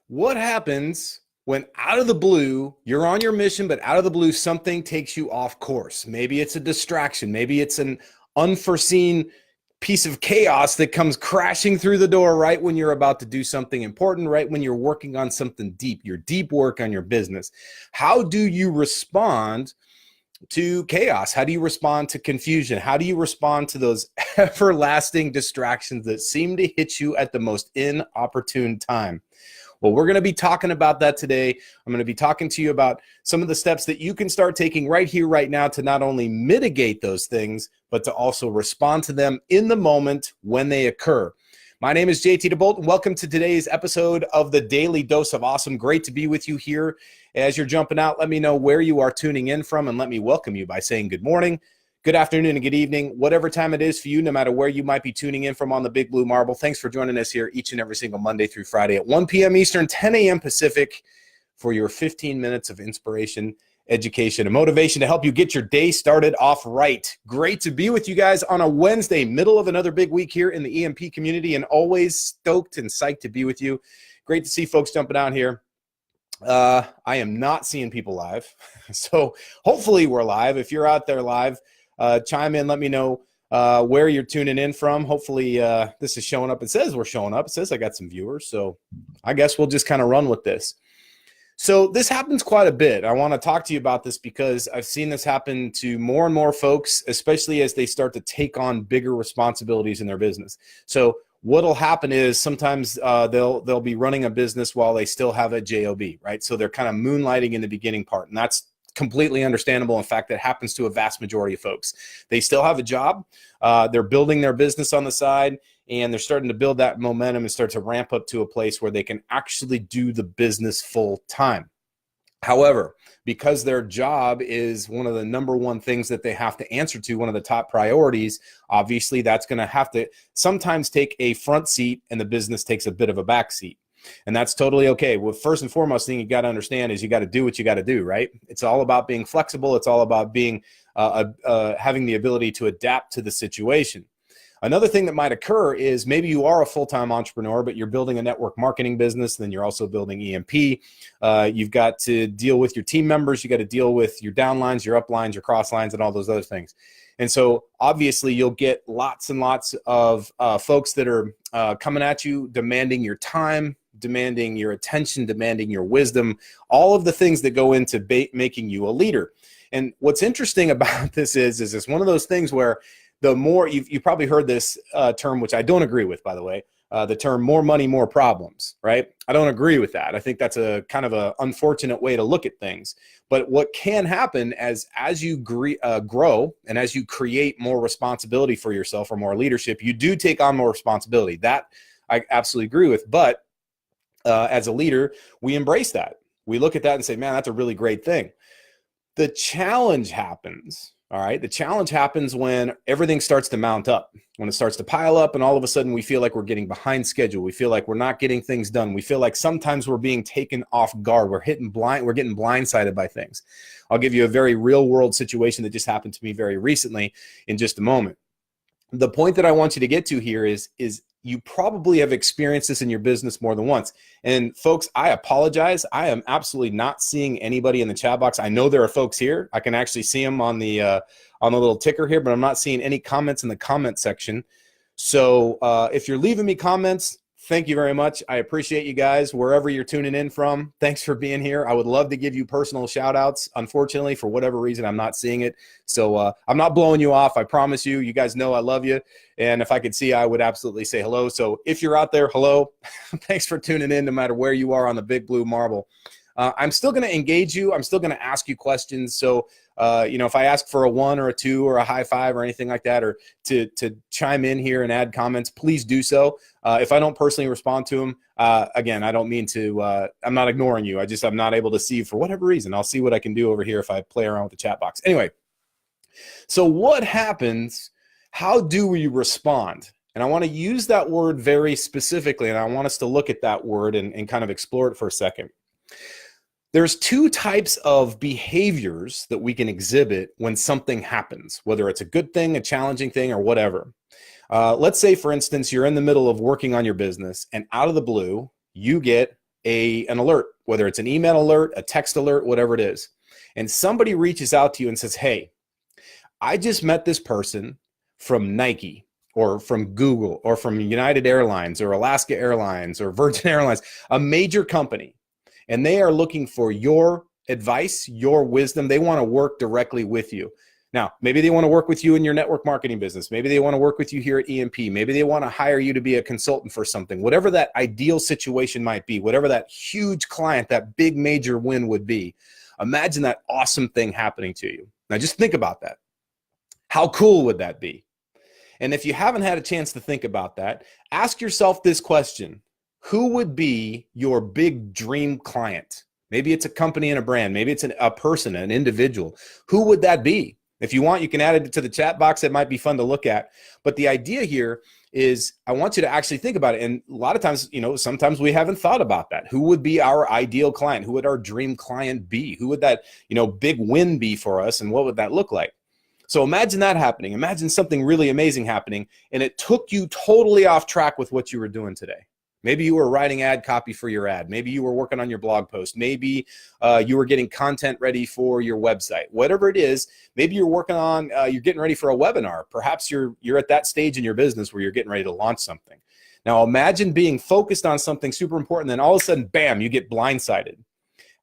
What happens when out of the blue, you're on your mission, but out of the blue, something takes you off course? Maybe it's a distraction. Maybe it's an unforeseen piece of chaos that comes crashing through the door right when you're about to do something important, right when you're working on something deep, your deep work on your business. How do you respond to chaos? How do you respond to confusion? How do you respond to those everlasting distractions that seem to hit you at the most inopportune time? Well, we're going to be talking about that today. I'm going to be talking to you about some of the steps that you can start taking right here, right now to not only mitigate those things, but to also respond to them in the moment when they occur. My name is JT DeBolt, and welcome to today's episode of the Daily Dose of Awesome. Great to be with you here. As you're jumping out, let me know where you are tuning in from, and let me welcome you by saying good morning, good afternoon, and good evening, whatever time it is for you, no matter where you might be tuning in from on the Big Blue Marble. Thanks for joining us here each and every single Monday through Friday at 1 p.m. Eastern, 10 a.m. Pacific for your 15 minutes of inspiration, education, and motivation to help you get your day started off right. Great to be with you guys on a Wednesday, middle of another big week here in the EMP community, and always stoked and psyched to be with you. Great to see folks jumping out here. I am not seeing people live, so hopefully we're live. If you're out there live, chime in, let me know where you're tuning in from. Hopefully this is showing up. It says we're showing up. It says I got some viewers, so I guess we'll just kind of run with this. So this happens quite a bit. I want to talk to you about this because I've seen this happen to more and more folks, especially as they start to take on bigger responsibilities in their business. So what'll happen is sometimes they'll be running a business while they still have a job, right? So they're kind of moonlighting in the beginning part, and that's completely understandable. In fact, that happens to a vast majority of folks. They still have a job. They're building their business on the side, and they're starting to build that momentum and start to ramp up to a place where they can actually do the business full time. However, because their job is one of the number one things that they have to answer to, one of the top priorities, obviously that's going to have to sometimes take a front seat and the business takes a bit of a back seat. And that's totally okay. Well, first and foremost thing you got to understand is you got to do what you got to do, right? It's all about being flexible. It's all about being having the ability to adapt to the situation. Another thing that might occur is maybe you are a full-time entrepreneur, but you're building a network marketing business. Then you're also building EMP. You've got to deal with your team members. You got to deal with your downlines, your uplines, your crosslines, and all those other things. And so obviously you'll get lots and lots of folks that are coming at you, demanding your time, demanding your attention, demanding your wisdom, all of the things that go into making you a leader. And what's interesting about this is it's one of those things where the more you've probably heard this term, which I don't agree with, by the way, the term more money, more problems, right? I don't agree with that. I think that's a kind of an unfortunate way to look at things. But what can happen as you grow and as you create more responsibility for yourself or more leadership, you do take on more responsibility. That I absolutely agree with. But as a leader, we embrace that. We look at that and say, man, that's a really great thing. The challenge happens. All right. The challenge happens when everything starts to mount up, when it starts to pile up, and all of a sudden we feel like we're getting behind schedule. We feel like we're not getting things done. We feel like sometimes we're being taken off guard. We're getting blindsided by things. I'll give you a very real world situation that just happened to me very recently in just a moment. The point that I want you to get to here is you probably have experienced this in your business more than once. And folks, I apologize. I am absolutely not seeing anybody in the chat box. I know there are folks here. I can actually see them on the little ticker here, but I'm not seeing any comments in the comment section. So if you're leaving me comments, thank you very much. I appreciate you guys wherever you're tuning in from. Thanks for being here. I would love to give you personal shout outs. Unfortunately, for whatever reason, I'm not seeing it. So I'm not blowing you off. I promise you. You guys know I love you. And if I could see, I would absolutely say hello. So if you're out there, hello. Thanks for tuning in no matter where you are on the Big Blue Marble. I'm still going to engage you. I'm still going to ask you questions. So, if I ask for a 1 or a 2 or a high five or anything like that, or to chime in here and add comments, please do so. If I don't personally respond to them, again, I don't mean to, I'm not ignoring you. I'm not able to see you for whatever reason. I'll see what I can do over here if I play around with the chat box. Anyway, so what happens? How do we respond? And I want to use that word very specifically, and I want us to look at that word and kind of explore it for a second. There's two types of behaviors that we can exhibit when something happens, whether it's a good thing, a challenging thing, or whatever. Let's say, for instance, you're in the middle of working on your business, and out of the blue, you get an alert, whether it's an email alert, a text alert, whatever it is. And somebody reaches out to you and says, hey, I just met this person from Nike or from Google or from United Airlines or Alaska Airlines or Virgin Airlines, a major company, and they are looking for your advice, your wisdom. They want to work directly with you. Now, maybe they want to work with you in your network marketing business. Maybe they want to work with you here at EMP. Maybe they want to hire you to be a consultant for something. Whatever that ideal situation might be, whatever that huge client, that big major win would be, imagine that awesome thing happening to you. Now, just think about that. How cool would that be? And if you haven't had a chance to think about that, ask yourself this question. Who would be your big dream client? Maybe it's a company and a brand. Maybe it's a person, an individual. Who would that be? If you want, you can add it to the chat box. It might be fun to look at. But the idea here is I want you to actually think about it. And a lot of times, sometimes we haven't thought about that. Who would be our ideal client? Who would our dream client be? Who would that, big win be for us? And what would that look like? So imagine that happening. Imagine something really amazing happening, and it took you totally off track with what you were doing today. Maybe you were writing ad copy for your ad. Maybe you were working on your blog post. Maybe you were getting content ready for your website. Whatever it is, maybe you're working on, you're getting ready for a webinar. Perhaps you're at that stage in your business where you're getting ready to launch something. Now imagine being focused on something super important, then all of a sudden, bam, you get blindsided.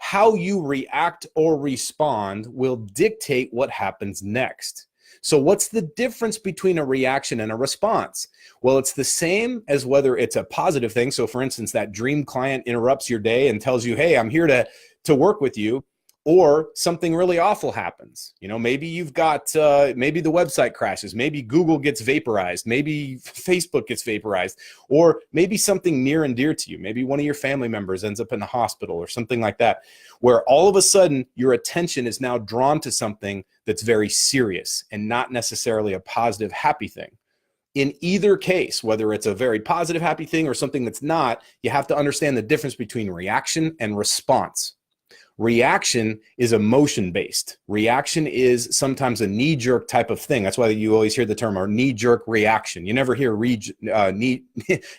How you react or respond will dictate what happens next. So what's the difference between a reaction and a response? Well, it's the same as whether it's a positive thing. So for instance, that dream client interrupts your day and tells you, hey, I'm here to work with you, or something really awful happens. Maybe you've got, maybe the website crashes, maybe Google gets vaporized, maybe Facebook gets vaporized, or maybe something near and dear to you. Maybe one of your family members ends up in the hospital or something like that, where all of a sudden your attention is now drawn to something that's very serious and not necessarily a positive, happy thing. In either case, whether it's a very positive, happy thing or something that's not, you have to understand the difference between reaction and response. Reaction is emotion-based. Reaction is sometimes a knee-jerk type of thing. That's why you always hear the term or knee-jerk reaction. You never hear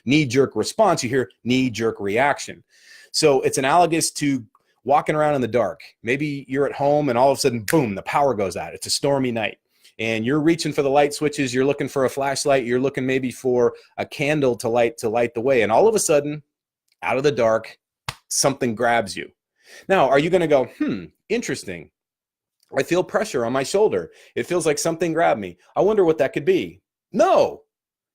knee-jerk response. You hear knee-jerk reaction. So it's analogous to walking around in the dark. Maybe you're at home and all of a sudden, boom, the power goes out. It's a stormy night. And you're reaching for the light switches. You're looking for a flashlight. You're looking maybe for a candle to light the way. And all of a sudden, out of the dark, something grabs you. Now, are you going to go, interesting. I feel pressure on my shoulder. It feels like something grabbed me. I wonder what that could be. No.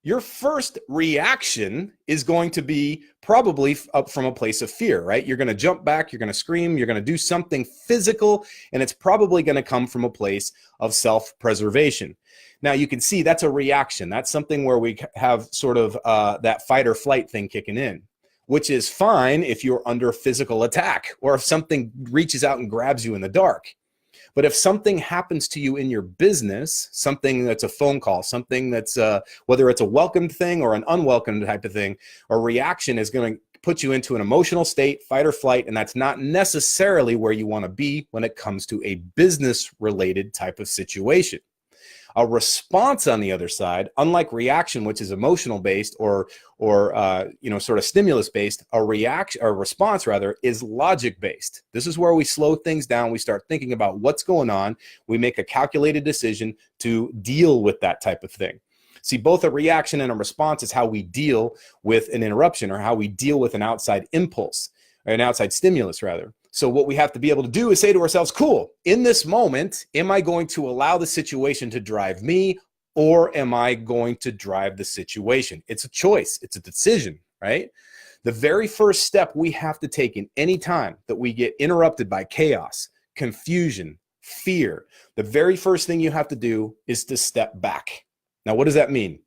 Your first reaction is going to be probably up from a place of fear, right? You're going to jump back. You're going to scream. You're going to do something physical, and it's probably going to come from a place of self-preservation. Now, you can see that's a reaction. That's something where we have sort of that fight or flight thing kicking in, which is fine if you're under physical attack or if something reaches out and grabs you in the dark. But if something happens to you in your business, something that's a phone call, something that's whether it's a welcomed thing or an unwelcomed type of thing, a reaction is going to put you into an emotional state, fight or flight, and that's not necessarily where you want to be when it comes to a business-related type of situation. A response, on the other side, unlike reaction, which is emotional based or sort of stimulus based, a response rather is logic based. This is where we slow things down. We start thinking about what's going on. We make a calculated decision to deal with that type of thing. See, both a reaction and a response is how we deal with an interruption or how we deal with an outside impulse or an outside stimulus rather. So what we have to be able to do is say to ourselves, cool, in this moment, am I going to allow the situation to drive me, or am I going to drive the situation? It's a choice. It's a decision, right? The very first step we have to take in any time that we get interrupted by chaos, confusion, fear, the very first thing you have to do is to step back. Now, what does that mean?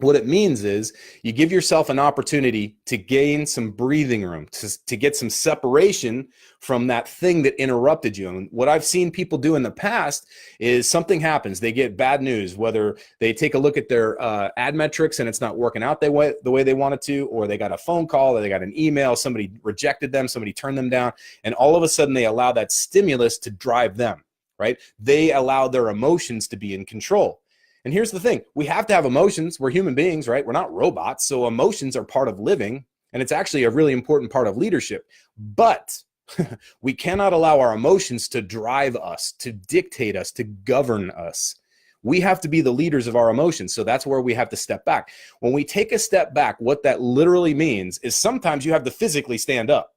What it means is you give yourself an opportunity to gain some breathing room, to get some separation from that thing that interrupted you. And what I've seen people do in the past is something happens. They get bad news, whether they take a look at their ad metrics and it's not working out the way they wanted to, or they got a phone call, or they got an email, somebody rejected them, somebody turned them down, and all of a sudden they allow that stimulus to drive them, right? They allow their emotions to be in control. And here's the thing, we have to have emotions. We're human beings, right? We're not robots. So emotions are part of living. And it's actually a really important part of leadership. But we cannot allow our emotions to drive us, to dictate us, to govern us. We have to be the leaders of our emotions. So that's where we have to step back. When we take a step back, what that literally means is sometimes you have to physically stand up.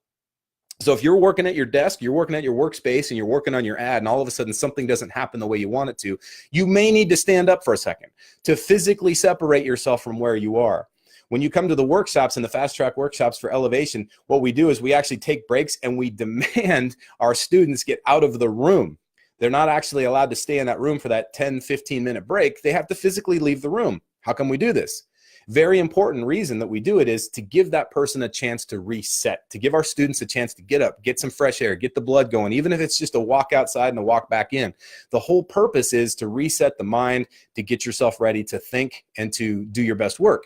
So if you're working at your desk, you're working at your workspace, and you're working on your ad, and all of a sudden something doesn't happen the way you want it to, you may need to stand up for a second to physically separate yourself from where you are. When you come to the workshops and the fast track workshops for elevation, what we do is we actually take breaks and we demand our students get out of the room. They're not actually allowed to stay in that room for that 10, 15-minute break. They have to physically leave the room. How come we do this? Very important reason that we do it is to give that person a chance to reset, to give our students a chance to get up, get some fresh air, get the blood going, even if it's just a walk outside and a walk back in. The whole purpose is to reset the mind, to get yourself ready to think and to do your best work.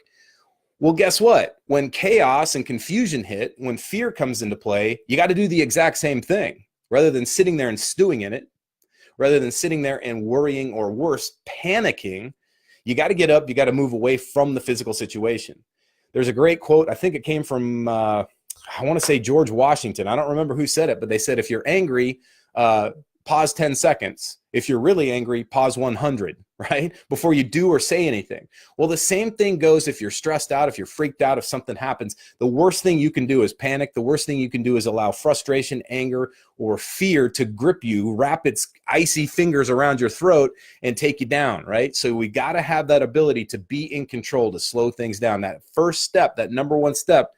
Well, guess what? When chaos and confusion hit, when fear comes into play, you got to do the exact same thing. Rather than sitting there and stewing in it, rather than sitting there and worrying, or worse, panicking, you got to get up, you got to move away from the physical situation. There's a great quote, I think it came from, I want to say George Washington. I don't remember who said it, but they said, if you're angry, pause 10 seconds. If you're really angry, pause 100, right? Before you do or say anything. Well, the same thing goes if you're stressed out, if you're freaked out, if something happens. The worst thing you can do is panic. The worst thing you can do is allow frustration, anger, or fear to grip you, wrap its icy fingers around your throat, and take you down, right? So we got to have that ability to be in control, to slow things down. That first step, that number one step,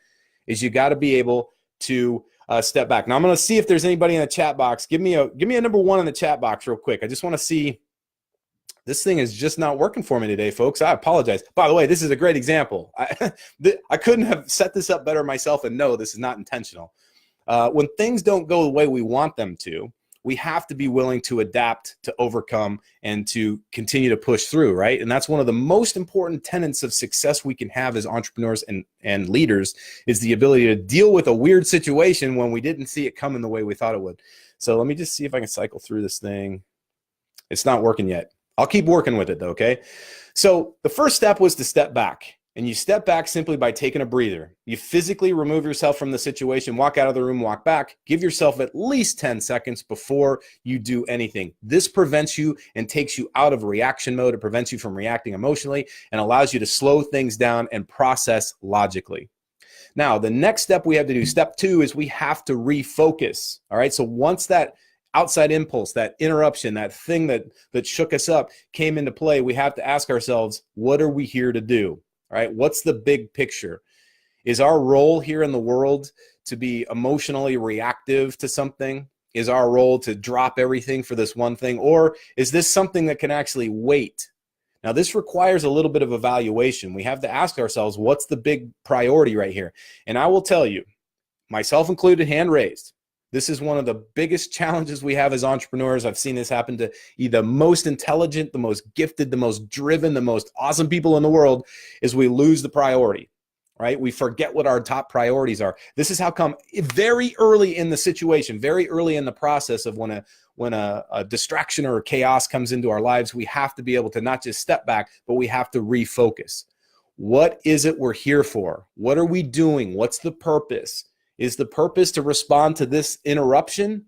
is you got to be able to step back. Now I'm going to see if there's anybody in the chat box. Give me a number one in the chat box real quick. I just want to see. This thing is just not working for me today, folks. I apologize. By the way, this is a great example. I couldn't have set this up better myself, and no, this is not intentional. When things don't go the way we want them to, we have to be willing to adapt, to overcome, and to continue to push through, right? And that's one of the most important tenets of success we can have as entrepreneurs and leaders, is the ability to deal with a weird situation when we didn't see it coming the way we thought it would. So let me just see if I can cycle through this thing. It's not working yet. I'll keep working with it though, okay? So the first step was to step back. And you step back simply by taking a breather. You physically remove yourself from the situation, walk out of the room, walk back, give yourself at least 10 seconds before you do anything. This prevents you and takes you out of reaction mode. It prevents you from reacting emotionally and allows you to slow things down and process logically. Now, the next step we have to do, step two, is we have to refocus. All right, so once that outside impulse, that interruption, that thing that shook us up came into play, we have to ask ourselves, what are we here to do? All right, what's the big picture? Is our role here in the world to be emotionally reactive to something? Is our role to drop everything for this one thing? Or is this something that can actually wait? Now, this requires a little bit of evaluation. We have to ask ourselves, what's the big priority right here? And I will tell you, myself included, hand raised, this is one of the biggest challenges we have as entrepreneurs. I've seen this happen to the most intelligent, the most gifted, the most driven, the most awesome people in the world, is we lose the priority, right? We forget what our top priorities are. This is how come very early in the situation, very early in the process of when a distraction or a chaos comes into our lives, we have to be able to not just step back, but we have to refocus. What is it we're here for? What are we doing? What's the purpose? Is the purpose to respond to this interruption,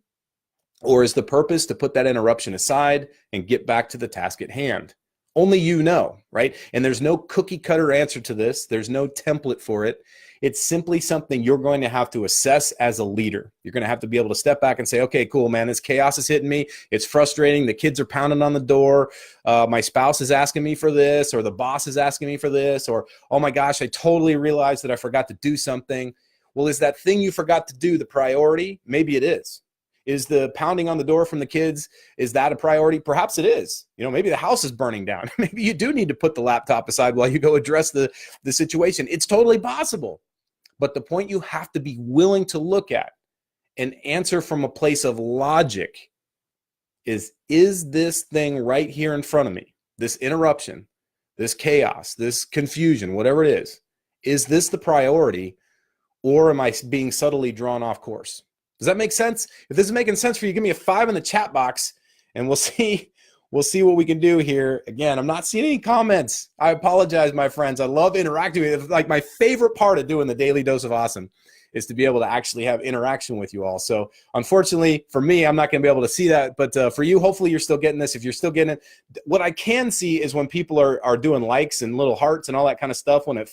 or is the purpose to put that interruption aside and get back to the task at hand? Only you know, right? And there's no cookie cutter answer to this. There's no template for it. It's simply something you're going to have to assess as a leader. You're going to have to be able to step back and say, okay, cool, man, this chaos is hitting me. It's frustrating. The kids are pounding on the door. My spouse is asking me for this, or the boss is asking me for this, or, oh my gosh, I totally realized that I forgot to do something. Well, is that thing you forgot to do the priority? Maybe it is. Is the pounding on the door from the kids, is that a priority? Perhaps it is. You know, maybe the house is burning down. Maybe you do need to put the laptop aside while you go address the situation. It's totally possible. But the point you have to be willing to look at and answer from a place of logic is this thing right here in front of me, this interruption, this chaos, this confusion, whatever it is this the priority? Or am I being subtly drawn off course? Does that make sense? If this is making sense for you, give me a 5 in the chat box and we'll see We'll see what we can do here. Again, I'm not seeing any comments. I apologize, my friends. I love interacting with you. Like, my favorite part of doing the Daily Dose of Awesome is to be able to actually have interaction with you all. So unfortunately for me, I'm not going to be able to see that. But for you, hopefully you're still getting this. If you're still getting it, what I can see is when people are doing likes and little hearts and all that kind of stuff, when it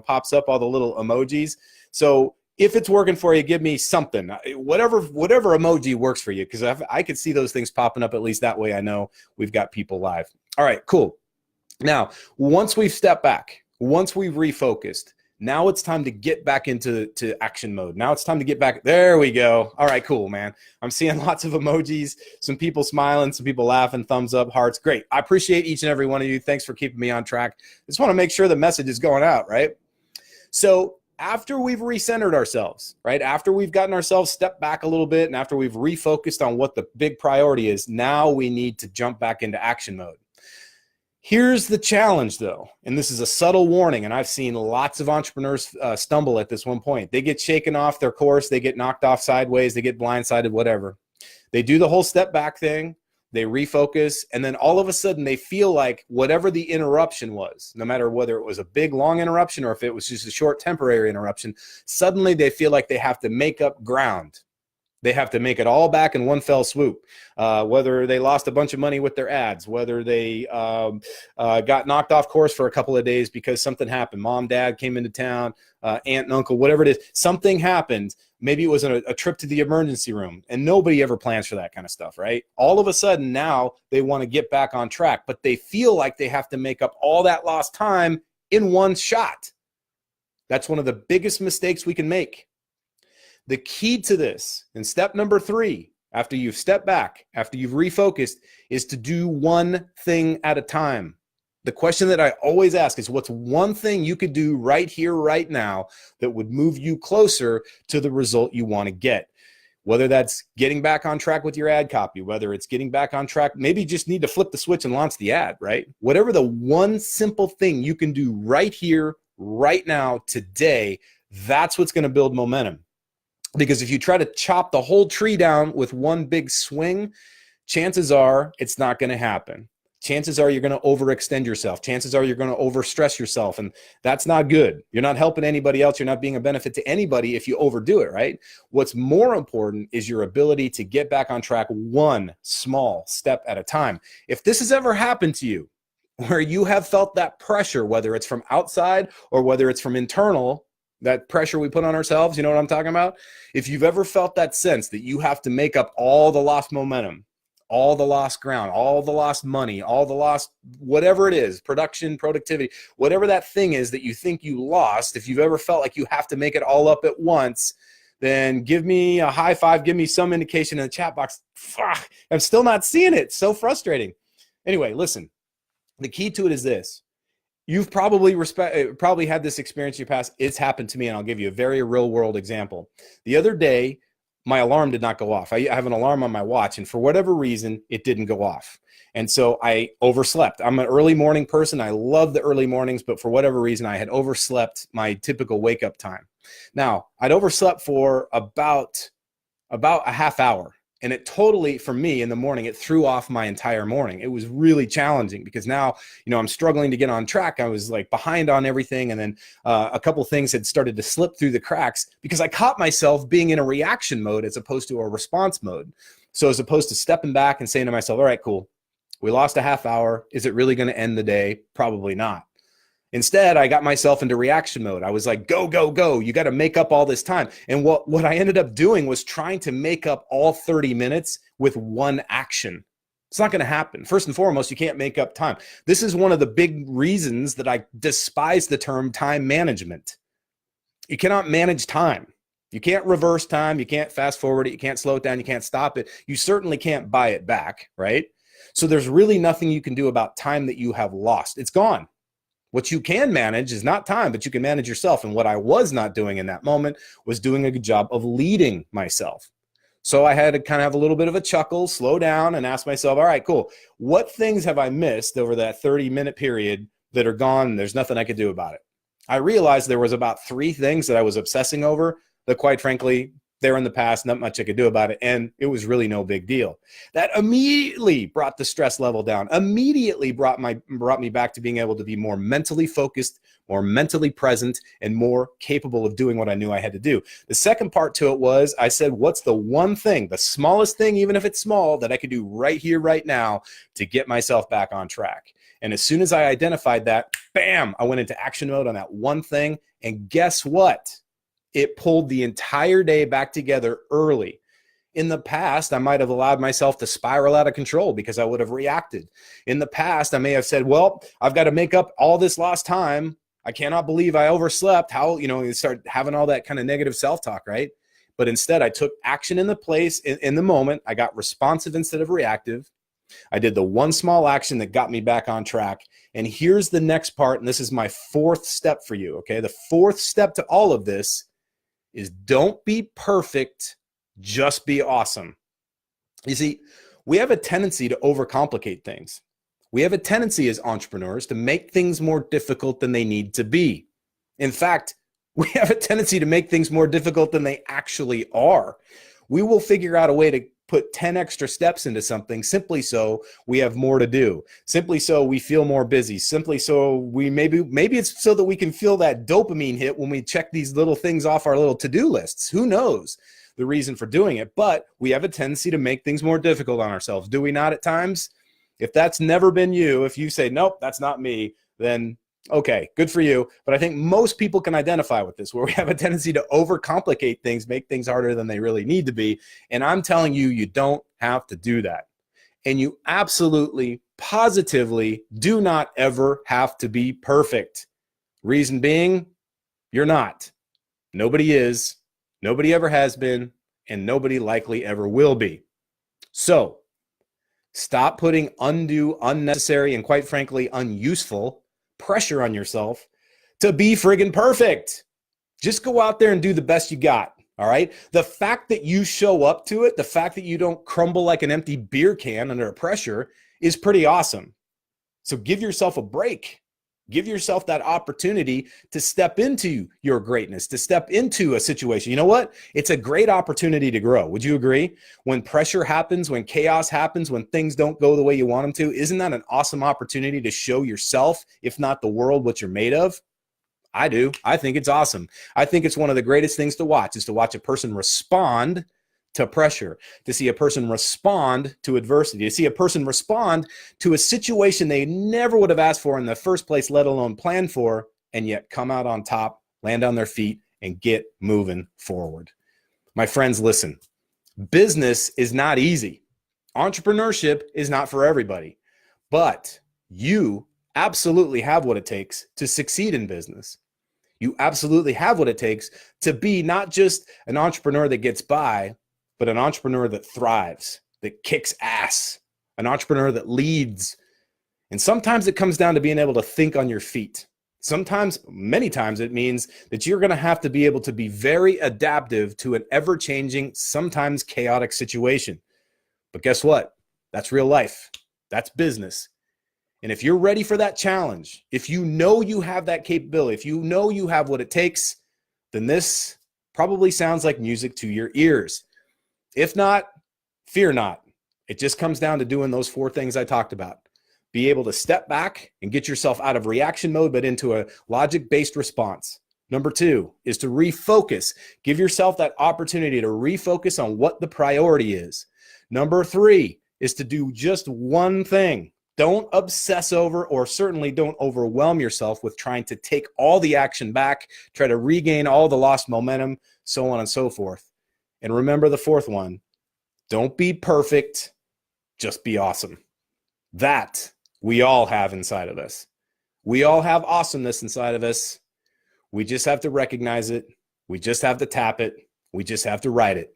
pops up all the little emojis. So if it's working for you, give me something, whatever emoji works for you, because I could see those things popping up. At least that way I know we've got people live. All right, cool. Now, once we've stepped back, once we've refocused, now it's time to get back into action mode. Now it's time to get back. There we go. All right, cool, man. I'm seeing lots of emojis, some people smiling, some people laughing, thumbs up, hearts. Great. I appreciate each and every one of you. Thanks for keeping me on track. I just want to make sure the message is going out, right? So after we've recentered ourselves, right? After we've gotten ourselves stepped back a little bit and after we've refocused on what the big priority is, now we need to jump back into action mode. Here's the challenge, though, and this is a subtle warning, and I've seen lots of entrepreneurs stumble at this one point. They get shaken off their course, they get knocked off sideways, they get blindsided, whatever. They do the whole step back thing, they refocus, and then all of a sudden they feel like whatever the interruption was, no matter whether it was a big, long interruption or if it was just a short, temporary interruption, suddenly they feel like they have to make up ground. They have to make it all back in one fell swoop, whether they lost a bunch of money with their ads, whether they got knocked off course for a couple of days because something happened. Mom, dad came into town, aunt and uncle, whatever it is. Something happened. Maybe it was a trip to the emergency room, and nobody ever plans for that kind of stuff, right? All of a sudden now they want to get back on track, but they feel like they have to make up all that lost time in one shot. That's one of the biggest mistakes we can make. The key to this, and step number 3, after you've stepped back, after you've refocused, is to do one thing at a time. The question that I always ask is, what's one thing you could do right here, right now, that would move you closer to the result you want to get? Whether that's getting back on track with your ad copy, whether it's getting back on track, maybe you just need to flip the switch and launch the ad, right? Whatever the one simple thing you can do right here, right now, today, that's what's going to build momentum. Because if you try to chop the whole tree down with one big swing, chances are it's not going to happen. Chances are you're going to overextend yourself. Chances are you're going to overstress yourself, and that's not good. You're not helping anybody else. You're not being a benefit to anybody if you overdo it, right? What's more important is your ability to get back on track one small step at a time. If this has ever happened to you, where you have felt that pressure, whether it's from outside or whether it's from internal, that pressure we put on ourselves, you know what I'm talking about? If you've ever felt that sense that you have to make up all the lost momentum, all the lost ground, all the lost money, all the lost whatever it is, production, productivity, whatever that thing is that you think you lost, if you've ever felt like you have to make it all up at once, then give me a high five, give me some indication in the chat box. Fuck, I'm still not seeing it. So frustrating. Anyway, listen, the key to it is this. You've probably had this experience in your past. It's happened to me, and I'll give you a very real world example. The other day, my alarm did not go off. I have an alarm on my watch, and for whatever reason, it didn't go off. And so I overslept. I'm an early morning person. I love the early mornings, but for whatever reason, I had overslept my typical wake up time. Now, I'd overslept for about a half hour. And it totally, for me in the morning, it threw off my entire morning. It was really challenging because now, I'm struggling to get on track. I was like behind on everything. And then a couple things had started to slip through the cracks because I caught myself being in a reaction mode as opposed to a response mode. So as opposed to stepping back and saying to myself, all right, cool. We lost a half hour. Is it really going to end the day? Probably not. Instead, I got myself into reaction mode. I was like, go, go, go. You got to make up all this time. And what I ended up doing was trying to make up all 30 minutes with one action. It's not going to happen. First and foremost, you can't make up time. This is one of the big reasons that I despise the term time management. You cannot manage time. You can't reverse time. You can't fast forward it. You can't slow it down. You can't stop it. You certainly can't buy it back, right? So there's really nothing you can do about time that you have lost. It's gone. What you can manage is not time, but you can manage yourself. And what I was not doing in that moment was doing a good job of leading myself. So I had to kind of have a little bit of a chuckle, slow down, and ask myself, all right, cool. What things have I missed over that 30-minute period that are gone and there's nothing I could do about it? I realized there was about 3 things that I was obsessing over that, quite frankly, there in the past, not much I could do about it. And it was really no big deal. That immediately brought the stress level down, immediately brought me back to being able to be more mentally focused, more mentally present, and more capable of doing what I knew I had to do. The second part to it was I said, what's the one thing, the smallest thing, even if it's small, that I could do right here, right now to get myself back on track? And as soon as I identified that, bam, I went into action mode on that one thing. And guess what? It pulled the entire day back together early. In the past, I might have allowed myself to spiral out of control because I would have reacted. In the past, I may have said, well, I've got to make up all this lost time. I cannot believe I overslept. How, you start having all that kind of negative self-talk, right? But instead, I took action in the moment. I got responsive instead of reactive. I did the one small action that got me back on track. And here's the next part, and this is my fourth step for you, okay? The fourth step to all of this is don't be perfect, just be awesome. You see, we have a tendency to overcomplicate things. We have a tendency as entrepreneurs to make things more difficult than they need to be. In fact, we have a tendency to make things more difficult than they actually are. We will figure out a way to put 10 extra steps into something simply so we have more to do, simply so we feel more busy, simply so we maybe it's so that we can feel that dopamine hit when we check these little things off our little to-do lists. Who knows the reason for doing it? But we have a tendency to make things more difficult on ourselves. Do we not at times? If that's never been you, if you say, nope, that's not me, then okay, good for you. But I think most people can identify with this, where we have a tendency to overcomplicate things, make things harder than they really need to be. And I'm telling you, you don't have to do that. And you absolutely, positively do not ever have to be perfect. Reason being, you're not. Nobody is. Nobody ever has been. And nobody likely ever will be. So stop putting undue, unnecessary, and quite frankly, unuseful pressure on yourself to be friggin' perfect. Just go out there and do the best you got. All right. The fact that you show up to it, the fact that you don't crumble like an empty beer can under pressure is pretty awesome. So give yourself a break. Give yourself that opportunity to step into your greatness, to step into a situation. You know what? It's a great opportunity to grow. Would you agree? When pressure happens, when chaos happens, when things don't go the way you want them to, isn't that an awesome opportunity to show yourself, if not the world, what you're made of? I do. I think it's awesome. I think it's one of the greatest things to watch, is to watch a person respond to pressure, to see a person respond to adversity, to see a person respond to a situation they never would have asked for in the first place, let alone planned for, and yet come out on top, land on their feet, and get moving forward. My friends, listen, business is not easy. Entrepreneurship is not for everybody, but you absolutely have what it takes to succeed in business. You absolutely have what it takes to be not just an entrepreneur that gets by, but an entrepreneur that thrives, that kicks ass, an entrepreneur that leads. And sometimes it comes down to being able to think on your feet. Sometimes, many times, it means that you're going to have to be able to be very adaptive to an ever-changing, sometimes chaotic situation. But guess what? That's real life. That's business. And if you're ready for that challenge, if you know you have that capability, if you know you have what it takes, then this probably sounds like music to your ears. If not, fear not. It just comes down to doing those 4 things I talked about. Be able to step back and get yourself out of reaction mode, but into a logic-based response. Number 2 is to refocus. Give yourself that opportunity to refocus on what the priority is. Number 3 is to do just one thing. Don't obsess over, or certainly don't overwhelm yourself with trying to take all the action back, try to regain all the lost momentum, so on and so forth. And remember the 4th one, don't be perfect, just be awesome. That we all have inside of us. We all have awesomeness inside of us. We just have to recognize it. We just have to tap it. We just have to write it.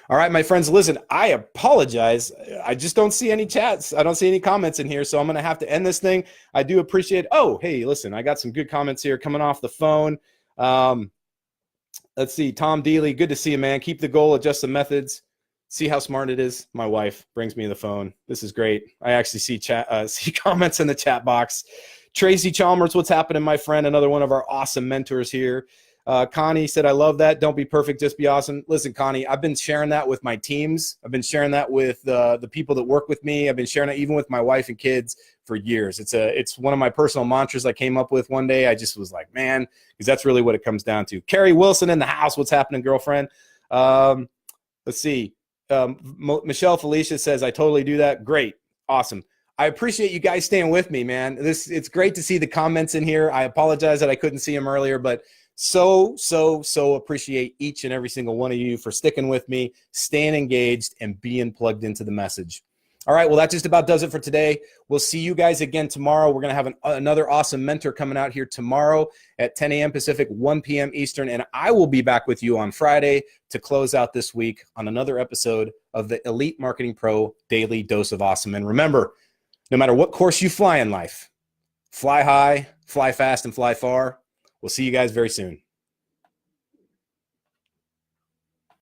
All right, my friends, listen, I apologize. I just don't see any chats. I don't see any comments in here, so I'm going to have to end this thing. I do appreciate, oh, hey, listen, I got some good comments here coming off the phone. Let's see, Tom Dealey, good to see you, man. Keep the goal, adjust the methods. See how smart it is? My wife brings me the phone. This is great. I actually see comments in the chat box. Tracy Chalmers, what's happening, my friend? Another one of our awesome mentors here. Connie said, I love that. Don't be perfect, just be awesome. Listen, Connie, I've been sharing that with my teams. I've been sharing that with the people that work with me. I've been sharing it even with my wife and kids for years. It's one of my personal mantras I came up with one day. I just was like, man, because that's really what it comes down to. Carrie Wilson in the house. What's happening, girlfriend? Let's see. Michelle Felicia says, I totally do that. Great. Awesome. I appreciate you guys staying with me, man. It's great to see the comments in here. I apologize that I couldn't see them earlier, but so appreciate each and every single one of you for sticking with me, staying engaged, and being plugged into the message. All right, well, that just about does it for today. We'll see you guys again tomorrow. We're going to have another awesome mentor coming out here tomorrow at 10 a.m. Pacific, 1 p.m. Eastern, and I will be back with you on Friday to close out this week on another episode of the Elite Marketing Pro Daily Dose of Awesome. And remember, no matter what course you fly in life, fly high, fly fast, and fly far. We'll see you guys very soon.